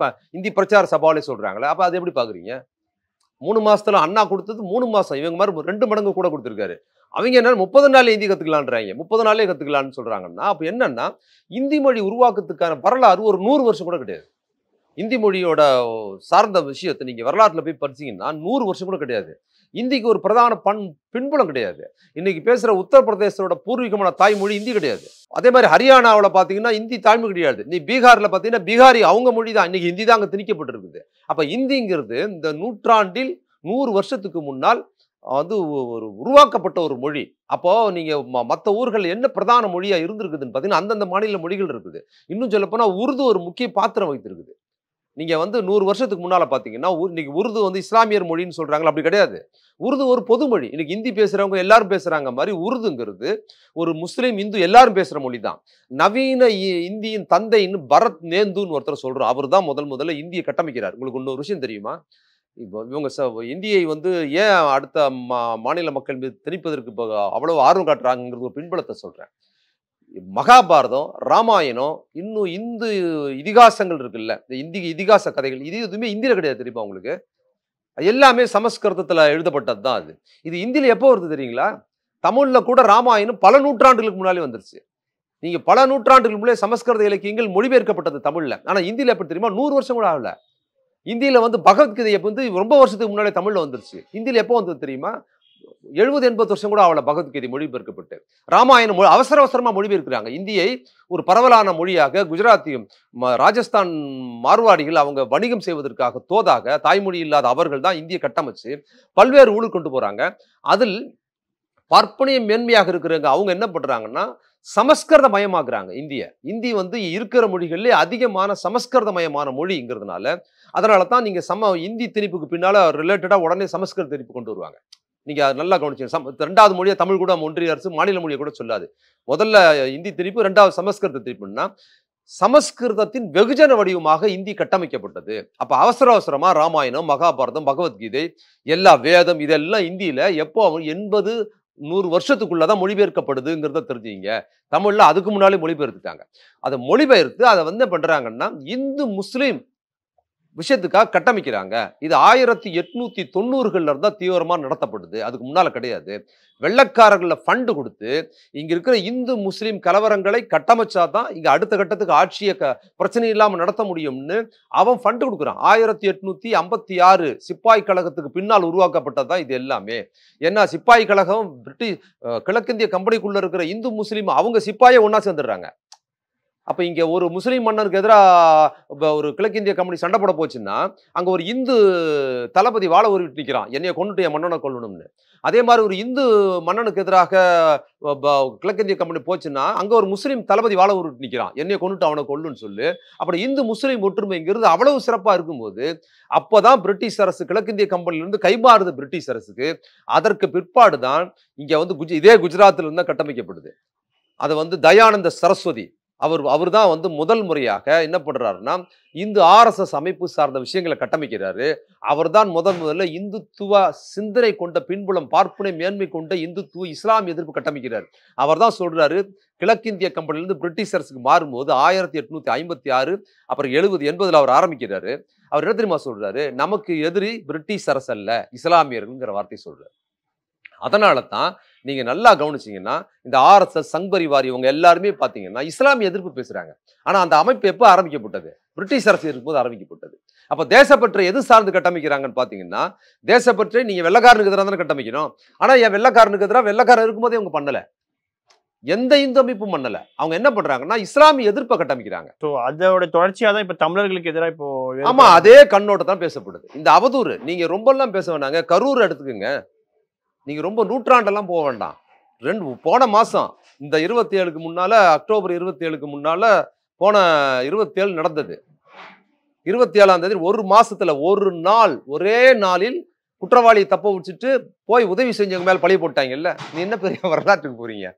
இந்தி பிரச்சார சபாவிலே சொல்றாங்களே, அப்ப அது எப்படி பாக்குறீங்க? 3 மாசத்துல அண்ணா கொடுத்தது 3 மாசம், இவங்க மாதிரி 2 மடங்கு கூட கொடுத்திருக்காரு. அவங்க என்ன 30 நாள் ஹிந்தி கத்துக்கலான்றாங்க, 30 நாளே கத்துக்கலாம்னு சொல்றாங்கன்னா அப்ப என்னன்னா இந்தி மொழி உருவாக்கத்துக்கான வரலாறு ஒரு 100 வருஷம் கூட கிடையாது. இந்தி மொழியோட சார்ந்த விஷயத்தை நீங்க வரலாற்றுல போய் படிச்சீங்கன்னா 100 வருஷம் கூட கிடையாது. இந்திக்கு ஒரு பிரதான பின்புலம் கிடையாது. இன்னைக்கு பேசுற உத்தரப்பிரதேசோட பூர்வீகமான தாய்மொழி இந்தி கிடையாது. அதே மாதிரி ஹரியானாவில் பார்த்தீங்கன்னா இந்தி தாய்மொழி கிடையாது. நீ பீகார்ல பார்த்தீங்கன்னா பீகாரி அவங்க மொழி தான், இன்னைக்கு ஹிந்தி தான் அங்கே திணிக்கப்பட்டிருக்குது. அப்ப இந்திங்கிறது இந்த நூற்றாண்டில் 100 வருஷத்துக்கு முன்னால் வந்து ஒரு உருவாக்கப்பட்ட ஒரு மொழி. அப்போ நீங்க மற்ற ஊர்கள் என்ன பிரதான மொழியா இருந்திருக்குதுன்னு பார்த்தீங்கன்னா அந்தந்த மாநில மொழிகள் இருக்குது. இன்னும் சொல்ல போனா உருது ஒரு முக்கிய பாத்திரம் வைத்திருக்குது. நீங்க வந்து 100 வருஷத்துக்கு முன்னால பாத்தீங்கன்னா இன்னைக்கு உருது வந்து இஸ்லாமியர் மொழின்னு சொல்றாங்களா, அப்படி கிடையாது. உருது ஒரு பொது மொழி. இன்னைக்கு ஹிந்தி பேசுறவங்க எல்லாரும் பேசுறாங்க மாதிரி உருதுங்கிறது ஒரு முஸ்லீம் இந்து எல்லாரும் பேசுற மொழி தான். நவீன இந்தியின் தந்தைன்னு பரத் நேந்துன்னு ஒருத்தர் சொல்றோம், அவர் தான் முதல்ல இந்தியை கட்டமைக்கிறார். உங்களுக்கு இன்னொரு விஷயம் தெரியுமா? இப்போ இவங்க இந்தியை வந்து ஏன் அடுத்த மாநில மக்கள் மீது திணிப்பதற்கு அவ்வளவு ஆர்வம் காட்டுறாங்கிறது ஒரு பின்புலத்தை சொல்றேன். மகாபாரதம், ராமாயணம், இன்னும் இந்து இதிகாசங்கள் இருக்குல்ல, இந்த இதிகாச கதைகள், இது எதுவுமே இந்தியில கிடையாது தெரியுமா உங்களுக்கு? எல்லாமே சமஸ்கிருதத்துல எழுதப்பட்டது தான். இது இந்தியில எப்போ வருது தெரியுங்களா? தமிழ்ல கூட ராமாயணம் பல நூற்றாண்டுகளுக்கு முன்னாலே வந்துருச்சு. நீங்க பல நூற்றாண்டுகளுக்கு முன்னாலே சமஸ்கிருத இலக்கியங்கள் மொழிபெயர்க்கப்பட்டது தமிழ்ல. ஆனா இந்தியில எப்படி தெரியுமா? 100 வருஷம் கூட ஆகல. இந்தியில வந்து பகவத்கீதை வந்து ரொம்ப வருஷத்துக்கு முன்னாலே தமிழ்ல வந்துருச்சு. இந்தியில எப்போ வந்தது தெரியுமா? 70-80 வருஷம் கூட அவளை பகவத்கீதை மொழிபெயர்க்கப்பட்டு. ராமாயணம் அவசரமா மொழிபெயர்க்கிறாங்க. இந்தியை ஒரு பரவலான மொழியாக குஜராத்தியும் ராஜஸ்தான் மார்வாடிகள் அவங்க வணிகம் செய்வதற்காக தோதாக தாய்மொழி இல்லாத அவர்கள் தான் இந்தியை கட்டமைச்சு பல்வேறு ஊழல் கொண்டு போறாங்க. அதில் பார்ப்பனிய மேன்மையாக இருக்கிறவங்க அவங்க என்ன பண்றாங்கன்னா சமஸ்கிருத மயமாக்குறாங்க இந்திய. இந்தி வந்து இருக்கிற மொழிகளிலே அதிகமான சமஸ்கிருத மயமான மொழிங்கிறதுனால அதனால தான் நீங்க இந்தி திணிப்புக்கு பின்னால ரிலேட்டடா உடனே சமஸ்கிருத திணிப்பு கொண்டு வருவாங்க. நீங்க நல்லா கவனிச்சீங்க. ரெண்டாவது மொழியை தமிழ் கூட ஒன்றிய அரசு மாநில மொழியை கூட சொல்லாது. முதல்ல இந்தி திணிப்பு, ரெண்டாவது சமஸ்கிருத திணிப்புன்னா சமஸ்கிருதத்தின் வெகுஜன வடிவமாக இந்தி கட்டமைக்கப்பட்டது. அப்ப அவசரமா ராமாயணம், மகாபாரதம், பகவத்கீதை, எல்லா வேதம் இதெல்லாம் இந்தியில எப்போ 80 100 வருஷத்துக்குள்ளதான் மொழிபெயர்க்கப்படுதுங்கிறத தெரிஞ்சுங்க. தமிழ்ல அதுக்கு முன்னாலே மொழிபெயர்த்துட்டாங்க. அதை மொழிபெயர்த்து அதை வந்து பண்றாங்கன்னா இந்து முஸ்லீம் விஷயத்துக்காக கட்டமைக்கிறாங்க. இது 1890கள்ல இருந்தா தீவிரமா நடத்தப்படுது. அதுக்கு முன்னால கிடையாது. வெள்ளக்காரர்கள ஃபண்ட் கொடுத்து இங்க இருக்கிற இந்து முஸ்லீம் கலவரங்களை கட்டமைச்சாதான் இங்க அடுத்த கட்டத்துக்கு ஆட்சியை பிரச்சனை இல்லாம நடத்த முடியும்னு அவன் ஃபண்ட் கொடுக்குறான். 1856 சிப்பாய் கழகத்துக்கு பின்னால் உருவாக்கப்பட்டதுதான் இது எல்லாமே. ஏன்னா சிப்பாய் கழகம் பிரிட்டிஷ் கிழக்கிந்திய கம்பெனிக்குள்ள இருக்கிற இந்து முஸ்லீம் அவங்க சிப்பாயை ஒன்னா சேர்ந்துடுறாங்க. அப்ப இங்க ஒரு முஸ்லீம் மன்னனுக்கு எதிராக ஒரு கிழக்கிந்திய கம்பெனி சண்டை போட போச்சுன்னா அங்க ஒரு இந்து தளபதி வாழ உருவிட்டு நிற்கிறான், என்னைய கொண்டுட்டு என் மன்னனை கொல்லணும்னு. அதே மாதிரி ஒரு இந்து மன்னனுக்கு எதிராக கிழக்கிந்திய கம்பெனி போச்சுன்னா அங்க ஒரு முஸ்லீம் தளபதி வாழ உருவிட்டு நிற்கிறான், என்னைய கொண்டுட்டு அவனை கொல்லுன்னு சொல்லு. அப்படி இந்து முஸ்லீம் ஒற்றுமைங்கிறது அவ்வளவு சிறப்பா இருக்கும்போது அப்பதான் பிரிட்டிஷ் அரசு கிழக்கிந்திய கம்பெனிலிருந்து கைமாறுது பிரிட்டிஷ் அரசுக்கு. அதற்கு பிற்பாடுதான் இங்க வந்து இதே குஜராத்தில் இருந்து கட்டமைக்கப்படுது. அதை வந்து தயானந்த சரஸ்வதி அவர் தான் வந்து முதல் முறையாக என்ன பண்றாருன்னா இந்த RSS அமைப்பு சார்ந்த விஷயங்களை கட்டமைக்கிறாரு. அவர் தான் முதல்ல இந்துத்துவ சிந்தனை கொண்ட பின்புலம் பார்ப்பனை மேன்மை கொண்ட இந்துத்துவ இஸ்லாமிய எதிர்ப்பு கட்டமைக்கிறார். அவர் தான் சொல்றாரு கிழக்கிந்திய கம்பெனிலிருந்து பிரிட்டிஷ் அரசுக்கு மாறும்போது 1856 அப்புறம் 70 80 அவர் ஆரம்பிக்கிறாரு. அவர் என்ன தெரியுமா சொல்றாரு, நமக்கு எதிரி பிரிட்டிஷ் அரசு அல்ல இஸ்லாமியர்கள்ங்கிற வார்த்தை சொல்றாரு. அதனால தான் நீங்க நல்லா கவனிச்சீங்கன்னா இந்த RSS சங் பரிவார் இவங்க எல்லாருமே பாத்தீங்கன்னா இஸ்லாமிய எதிர்ப்பு பேசுறாங்க. ஆனா அந்த அமைப்பு எப்போ ஆரம்பிக்கப்பட்டது? பிரிட்டிஷ் அரசு இருக்கும்போது ஆரம்பிக்கப்பட்டது. அப்ப தேசப்பற்றை எது சார்ந்து கட்டமைக்கிறாங்கன்னு பாத்தீங்கன்னா தேசப்பற்றை நீங்க வெள்ளக்காரனுக்கு எதிராக தானே கட்டமைக்கணும். ஆனா என் வெள்ளக்காரனுக்கு எதிராக வெள்ளக்காரன் இருக்கும்போதே அவங்க பண்ணல, எந்த இந்து அமைப்பும் பண்ணல. அவங்க என்ன பண்றாங்கன்னா இஸ்லாமிய எதிர்ப்பை கட்டமைக்கிறாங்க. அதோட தொடர்ச்சியா தான் இப்ப தமிழர்களுக்கு எதிராக இப்போ ஆமா அதே கண்ணோட்ட தான் பேசப்படுது. இந்த அவதூறு நீங்க ரொம்ப எல்லாம் பேச வேண்டாங்க. கரூர் எடுத்துக்குங்க, நீங்க ரொம்ப நூற்றாண்டெல்லாம் போக வேண்டாம். போன மாசம் இந்த 27க்கு முன்னால அக்டோபர் 27க்கு முன்னால போன 27 நடந்தது. 27ஆம் தேதி ஒரு மாசத்துல ஒரு நாள் ஒரே நாளில் குற்றவாளியை தப்ப வச்சுட்டு போய் உதவி செஞ்சவங்க மேல பழி போட்டாங்கல்ல. நீ என்ன பெரிய வரலாற்றுக்கு போறீங்க?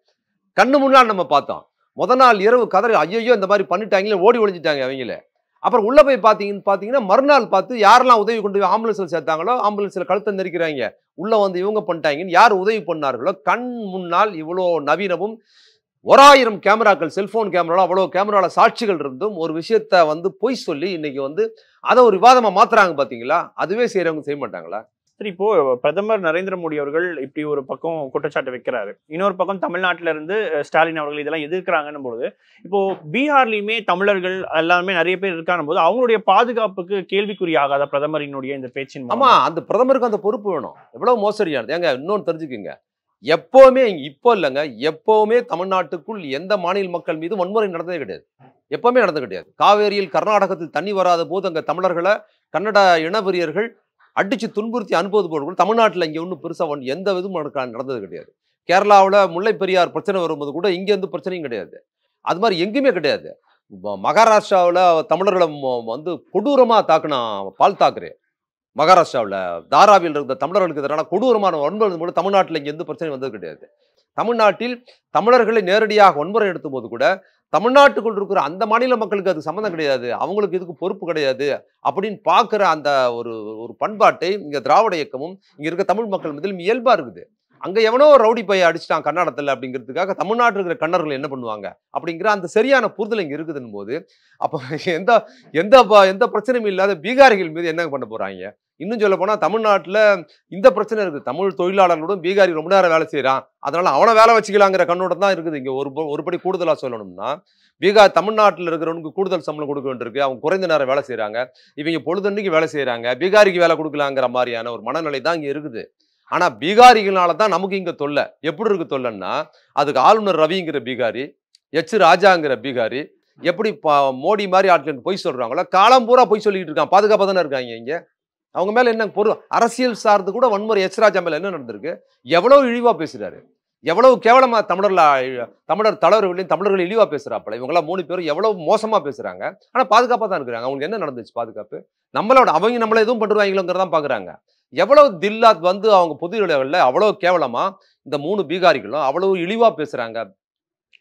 கண்ணு முன்னாள் நம்ம பார்த்தோம். முத நாள் இரவு கதறி ஐயோ இந்த மாதிரி பண்ணிட்டாங்களே ஓடி ஒளிஞ்சிட்டாங்க அவங்கள. அப்புறம் உள்ள போய் பாத்தீங்கன்னா மறுநாள் பார்த்து யாரெல்லாம் உதவி கொண்டு போய் ஆம்புலன்ஸ்ல சேர்த்தாங்களோ ஆம்புலன்ஸ்ல கழுத்தை நெரிக்கிறாங்க. உள்ள வந்து இவங்க பண்ணிட்டாங்கன்னு யார் உதவி பண்ணார்களோ கண் முன்னால் இவ்வளோ நவீனமும் 1000 கேமராக்கள் செல்போன் கேமரால அவ்வளோ கேமரால சாட்சிகள் இருந்தும் ஒரு விஷயத்த வந்து பொய் சொல்லி இன்னைக்கு வந்து அதை ஒரு விவாதமா மாத்துறாங்க பாத்தீங்களா? அதுவே செய்யறவங்க செய்ய மாட்டாங்களா? சரி, இப்போ பிரதமர் நரேந்திர மோடி அவர்கள் இப்படி ஒரு பக்கம் குற்றச்சாட்டு வைக்கிறாரு, இன்னொரு பக்கம் தமிழ்நாட்டில இருந்து ஸ்டாலின் அவர்கள் இதெல்லாம் எதிர்க்கிறாங்கன்னு போது இப்போ பீகார்லயுமே தமிழர்கள் எல்லாருமே நிறைய பேர் இருக்கான போது அவங்களுடைய பாதுகாப்புக்கு கேள்விக்குறி ஆகாத பிரதமரினுடைய இந்த பேச்சின்? ஆமா அந்த பிரதமருக்கு அந்த பொறுப்பு வேணும். எவ்வளவு மோசடியானது ஏங்க. இன்னொன்னு தெரிஞ்சுக்குங்க, எப்பவுமே இப்போ இல்லைங்க, எப்பவுமே தமிழ்நாட்டுக்குள் எந்த மாநில மக்கள் மீது வன்முறை நடந்ததே கிடையாது. எப்பவுமே நடந்தது கிடையாது. காவேரியில் கர்நாடகத்தில் தண்ணி வராத போது அங்க தமிழர்களை கன்னட இனவெறியர்கள் அடிச்சு துன்புறுத்தி அனுப்புவது போல தமிழ்நாட்டில் இங்கே ஒன்றும் பெருசாக எந்த விதமும் நடந்தது கிடையாது. கேரளாவில் முல்லை பெரியார் பிரச்சனை வரும்போது கூட இங்கே வந்து பிரச்சனையும் கிடையாது. அது மாதிரி எங்கேயுமே கிடையாது. மகாராஷ்டிராவில் தமிழர்களை வந்து கொடூரமாக தாக்குனா பால் தாக்கரே, மகாராஷ்டிராவில் தாராவில் இருந்த தமிழர்களுக்கு எதிரான கொடூரமான வன்முறை கூட தமிழ்நாட்டில் இங்கே எந்த பிரச்சனையும் வந்தது கிடையாது. தமிழ்நாட்டில் தமிழர்களை நேரடியாக வன்முறை எடுத்தும் போது கூட தமிழ்நாட்டுக்குள் இருக்கிற அந்த மாநில மக்களுக்கு அது சம்மந்தம் கிடையாது, அவங்களுக்கு இதுக்கு பொறுப்பு கிடையாது அப்படின்னு பார்க்குற அந்த ஒரு பண்பாட்டை இங்கே திராவிட இயக்கமும் இங்கே இருக்க தமிழ் மக்கள் மத்தியிலும் இயல்பாக இருக்குது. அங்கே எவனோ ரவுடி பைய அடிச்சிட்டான் கர்நாடகத்தில் அப்படிங்கிறதுக்காக தமிழ்நாட்டில் இருக்கிற கன்னர்கள் என்ன பண்ணுவாங்க அப்படிங்கிற அந்த சரியான புரிதல் இங்கே இருக்குதுன்னு போது அப்போ எந்த எந்த எந்த பிரச்சனையும் இல்லாத பீகாரிகள் மீது என்ன பண்ண போகிறாங்க? இன்னும் சொல்ல போனால் தமிழ்நாட்டில் இந்த பிரச்சனை இருக்குது. தமிழ் தொழிலாளர்களுடன் பீகாரி ரொம்ப நேரம் வேலை செய்கிறான், அதனால அவனை வேலை வச்சுக்கலாங்கிற கண்ணோட்டம் தான் இருக்குது. இங்கே ஒருபடி கூடுதலாக சொல்லணும்னா பீகார் தமிழ்நாட்டில் இருக்கிறவனுக்கு கூடுதல் சம்பளம் கொடுக்க வேண்டியிருக்கு, அவங்க குறைந்த நேரம் வேலை செய்கிறாங்க, இவங்க பொழுதன்னைக்கு வேலை செய்கிறாங்க, பீகாரிக்கு வேலை கொடுக்கலாங்கிற மாதிரியான ஒரு மனநிலை தான் இங்கே இருக்குது. ஆனால் பீகாரிகளால தான் நமக்கு இங்கே தொல்லை. எப்படி இருக்கு தொல்லைன்னா அதுக்கு ஆளுநர் ரவிங்கிற பீகாரி, ராஜாங்கிற பீகாரி எப்படி மோடி மாதிரி ஆட்கள் பொய் சொல்கிறாங்களோ காலம் பூரா பொய் சொல்லிட்டு இருக்கான். பாதுகாப்பாக தானே இருக்காங்க இங்கே. அவங்க மேலே என்ன பொருள் அரசியல் சார்ந்து கூட வன்முறை ராஜா மேலே என்ன நடந்திருக்கு? எவ்வளவு இழிவாக பேசுகிறாரு, எவ்வளவு கேவலமாக தமிழர் தலைவர்களையும் தமிழர்கள் இழிவாக பேசுகிறாப்பல. இவங்களாம் 3 பேரும் எவ்வளவு மோசமாக பேசுகிறாங்க. ஆனால் பாதுகாப்பாக தான் இருக்கிறாங்க. அவங்களுக்கு என்ன நடந்துச்சு பாதுகாப்பு? நம்மளை எதுவும் பண்ணுவாங்களோங்கிறதான் பார்க்குறாங்க. எவ்வளவு தில்லாத் வந்து அவங்க பொது இடங்கள்ல அவ்வளவு கேவலமா இந்த 3 பீகாரிகளும் அவ்வளவு இழிவா பேசுறாங்க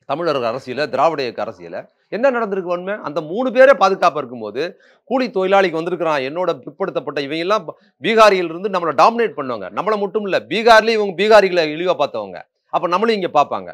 தமிழர் அரசியல, திராவிட இயக்க அரசியல. என்ன நடந்திருக்கு உண்மை? அந்த 3 பேரே பாதுகாப்பா இருக்கும்போது கூலி தொழிலாளிக்கு வந்திருக்கிறான் என்னோட பிற்படுத்தப்பட்ட இவங்க எல்லாம் பீகாரியில் இருந்து நம்மளை டாமினேட் பண்ணுவாங்க. நம்மளை மட்டும் இல்ல, பீகார்லயும் இவங்க பீகாரிகளை இழிவா பார்த்தவங்க. அப்ப நம்மளும் இங்க பார்ப்பாங்க.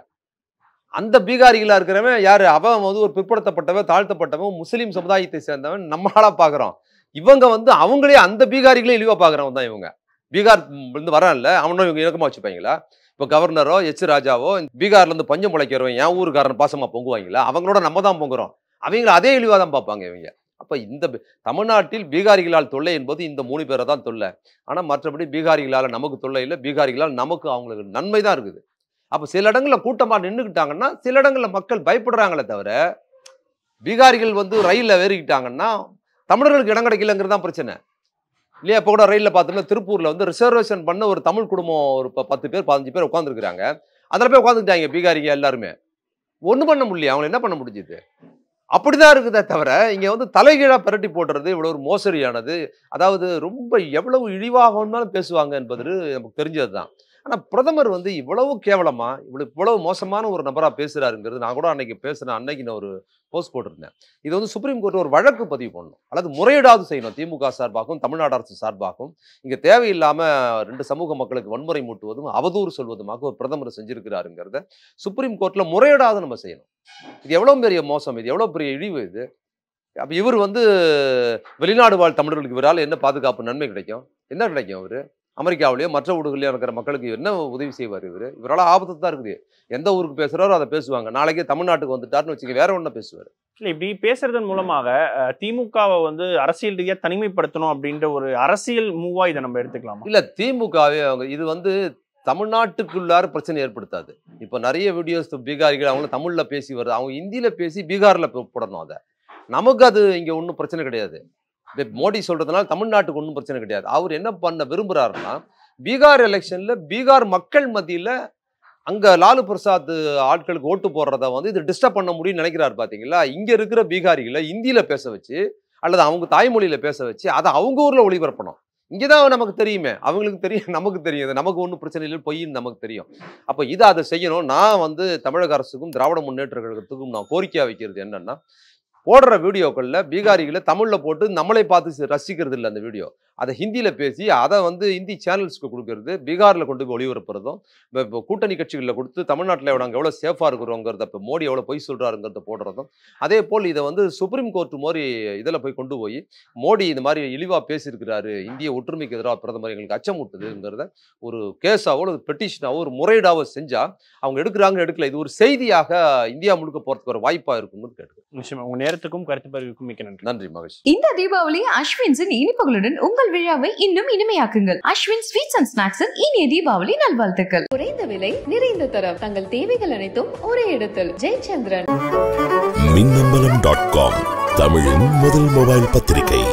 அந்த பீகாரிகளா இருக்கிறவன் யாரு? அவன் வந்து ஒரு பிற்படுத்தப்பட்டவன், தாழ்த்தப்பட்டவன், முஸ்லீம் சமுதாயத்தை சேர்ந்தவன் நம்மளால பாக்குறோம். இவங்க வந்து அவங்களே அந்த பீகாரிகளே இழிவா பாக்குறவங்க தான் இவங்க. பீகார் இருந்து வரான்ல அவனும் இவங்க இணக்கமா வச்சுப்பாங்களா? இப்போ கவர்னரோ எச் ராஜாவோ பீகார்ல இருந்து பஞ்சம் முளைக்கிறவன் என் ஊருக்காரன் பாசமா பொங்குவாங்களா? அவங்களோட நம்ம தான் பொங்குறோம். அவங்கள அதே இழிவா தான் பார்ப்பாங்க இவங்க. அப்ப இந்த தமிழ்நாட்டில் பீகாரிகளால் தொல்லை என்பது இந்த 3 பேரை தான் தொல்லை. ஆனா மற்றபடி பீகாரிகளால நமக்கு தொல்லை இல்லை, பீகாரிகளால் நமக்கு அவங்களுக்கு நன்மை தான் இருக்குது. அப்ப சில இடங்கள்ல கூட்டமா நின்றுக்கிட்டாங்கன்னா சில இடங்கள்ல மக்கள் பயப்படுறாங்களே தவிர, பீகாரிகள் வந்து ரயில்ல ஏறிக்கிட்டாங்கன்னா தமிழர்களுக்கு இடம் கிடைக்கலங்கிறது தான் பிரச்சனை இல்லையா? இப்போ கூட ரயிலில் பார்த்தோம்னா திருப்பூர்ல வந்து ரிசர்வேஷன் பண்ண ஒரு தமிழ் குடும்பம் ஒரு 10 பேர் 15 பேர் உட்காந்துருக்காங்க. அதில் போய் உட்காந்துக்கிட்டாங்க பீகாரிங்க எல்லாருமே. ஒன்றும் பண்ண முடியல, அவங்க என்ன பண்ண முடிஞ்சுது? அப்படிதான் இருக்குதே தவிர இங்க வந்து தலைகீழா பிரட்டி போடுறது இவ்வளவு ஒரு மோசடியானது. அதாவது ரொம்ப எவ்வளவு இழிவாக இருந்தாலும் பேசுவாங்க என்பது நமக்கு தெரிஞ்சதுதான். ஆனா பிரதமர் வந்து இவ்வளவு கேவலமா இவ்வளவு மோசமான ஒரு நபரா பேசுறாருங்கிறது நான் கூட அன்னைக்கு பேசுறேன். அன்னைக்கு நான் ஒரு போஸ்ட் போட்டிருந்தேன். இது வந்து சுப்ரீம் கோர்ட் ஒரு வழக்கு பதிவு பண்ணணும், அல்லது முறையீடாவது செய்யணும். திமுக சார்பாகவும் தமிழ்நாடு அரசு சார்பாகவும் இங்க தேவையில்லாம 2 சமூக மக்களுக்கு வன்முறை மூட்டுவதும் அவதூறு சொல்வதுமாக ஒரு பிரதமர் செஞ்சிருக்கிறாருங்கிறத சுப்ரீம் கோர்ட்ல முறையீடாவது நம்ம செய்யணும். இது எவ்வளவு பெரிய மோசம், இது எவ்வளவு பெரிய இழிவு இது. அப்ப இவர் வந்து வெளிநாடு வாழ் தமிழர்களுக்கு இவரால் என்ன பாதுகாப்பு நன்மை கிடைக்கும்? என்ன கிடைக்கும்? அவரு அமெரிக்காவிலேயோ மற்ற ஊர்களையோ இருக்கிற மக்களுக்கு என்ன உதவி செய்வார்? இவரால் ஆபத்து தான் இருக்குது. எந்த ஊருக்கு பேசுறாரோ அதை பேசுவாங்க. நாளைக்கே தமிழ்நாட்டுக்கு வந்துட்டாருன்னு வச்சுக்க வேற ஒன்றும் பேசுவார். இல்லை, இப்படி பேசுறதன் மூலமாக திமுகவை வந்து அரசியல் ரீதியாக தனிமைப்படுத்தணும் அப்படின்ற ஒரு அரசியல் மூவா இதை நம்ம எடுத்துக்கலாமா? இல்ல, திமுகவே அவங்க இது வந்து தமிழ்நாட்டுக்குள்ளார பிரச்சனை ஏற்படுத்தாது. இப்போ நிறைய வீடியோஸ் பீகாரிகள் அவங்க தமிழ்ல பேசி வருது, அவங்க ஹிந்தியில பேசி பீகார்ல போடணும். அதை நமக்கு அது இங்க ஒன்றும் பிரச்சனை கிடையாது. மோடி சொல்றதுனால தமிழ்நாட்டுக்கு ஒன்றும் பிரச்சனை கிடையாது. அவர் என்ன பண்ண விரும்புறாருன்னா, பீகார் எலெக்ஷன்ல பீகார் மக்கள் மத்தியில அங்க லாலு பிரசாத் ஆட்களுக்கு ஓட்டு போடுறத வந்து இது டிஸ்டர்ப் பண்ண முடியும்னு நினைக்கிறாரு. பாத்தீங்களா? இங்க இருக்கிற பீகாரிகளை இந்தியில பேச வச்சு அல்லது அவங்க தாய்மொழியில பேச வச்சு அதை அவங்க ஊர்ல ஒளிபரப்பணும். இங்கதான் நமக்கு தெரியுமே, அவங்களுக்கு தெரியும், நமக்கு தெரியும், நமக்கு ஒன்றும் பிரச்சனை இல்லை, பொய்ன்னு நமக்கு தெரியும். அப்ப இதை அதை செய்யணும். நான் வந்து தமிழக அரசுக்கும் திராவிட முன்னேற்ற கழகத்துக்கும் நான் கோரிக்கையா வைக்கிறது என்னன்னா, போடுற வீடியோக்களில் பீகாரிகளை தமிழில் போட்டு நம்மளை பார்த்து ரசிக்கிறது இல்லை. அந்த வீடியோ அதை ஹிந்தியில் பேசி அதை வந்து ஹிந்தி சேனல்ஸ்க்கு கொடுக்கறது, பீகாரில் கொண்டு போய் ஒளிபரப்புறதும், இப்போ கூட்டணி கட்சிகளில் கொடுத்து தமிழ்நாட்டில் நாங்கள் எவ்வளோ சேஃபாக இருக்கிறோங்கிறத, இப்போ மோடி எவ்வளோ பொய் சொல்கிறாருங்கிறத போடுறதும், அதே போல் இதை வந்து சுப்ரீம் கோர்ட்டு மாதிரி இதில் போய் கொண்டு போய் மோடி இந்த மாதிரி இழிவாக பேசியிருக்கிறாரு, இந்திய ஒற்றுமைக்கு எதிராக பிரதமர் எங்களுக்கு அச்சமூட்டுதுங்கிறத ஒரு கேஸாவோ ஒரு பெட்டிஷனாவோ ஒரு முறையீடாவோ செஞ்சால் அவங்க எடுக்கல, இது ஒரு செய்தியாக இந்தியா முழுக்க போகிறதுக்கு ஒரு வாய்ப்பாக இருக்கும்னு கேட்டுக்கிறேன். உங்க நேரத்துக்கும் கருத்து பதிவுக்கும் மிக்க நன்றி. நன்றி மகிழ்ச்சி. இந்த தீபாவளி அஸ்வின்ஸின் இனிப்புகளுடன் உங்கள் விழாவை இன்னும் இனிமையாக்குங்கள். அஸ்வின் ஸ்வீட்ஸ் அண்ட் ஸ்நாக்ஸின் இனிய தீபாவளி நல்வாழ்த்துக்கள். குறைந்த விலை, நிறைந்த தரம், தங்கள் தேவைகள் அனைத்தும் ஒரே இடத்தில். ஜெயச்சந்திரன். மின்னம்பலம்.com தமிழின் முதல் மொபைல் பத்திரிகை.